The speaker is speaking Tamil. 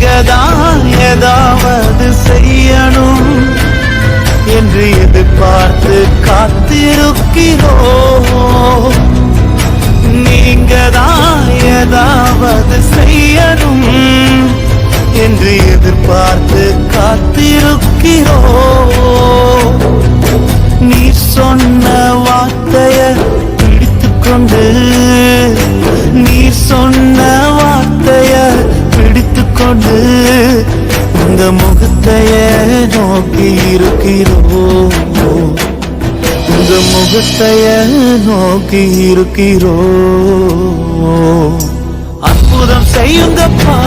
நீங்கதான் ஏதாவது செய்யணும் என்று எதிர்பார்த்து காத்திருக்கிறோம். நீங்கதான் ஏதாவது செய்யணும் என்று எதிர்பார்த்து காத்திருக்கிறோம். நீ சொன்ன வார்த்தைய பிடித்துக்கொண்டு, நீ சொன்ன வார்த்தைய பிடித்துக்கொண்டு உங்க முகத்தைய நோக்கி இருக்கிறோம். உங்க முகத்தைய நோக்கி இருக்கிறோம். அற்புதம் செய்யுங்கப்பா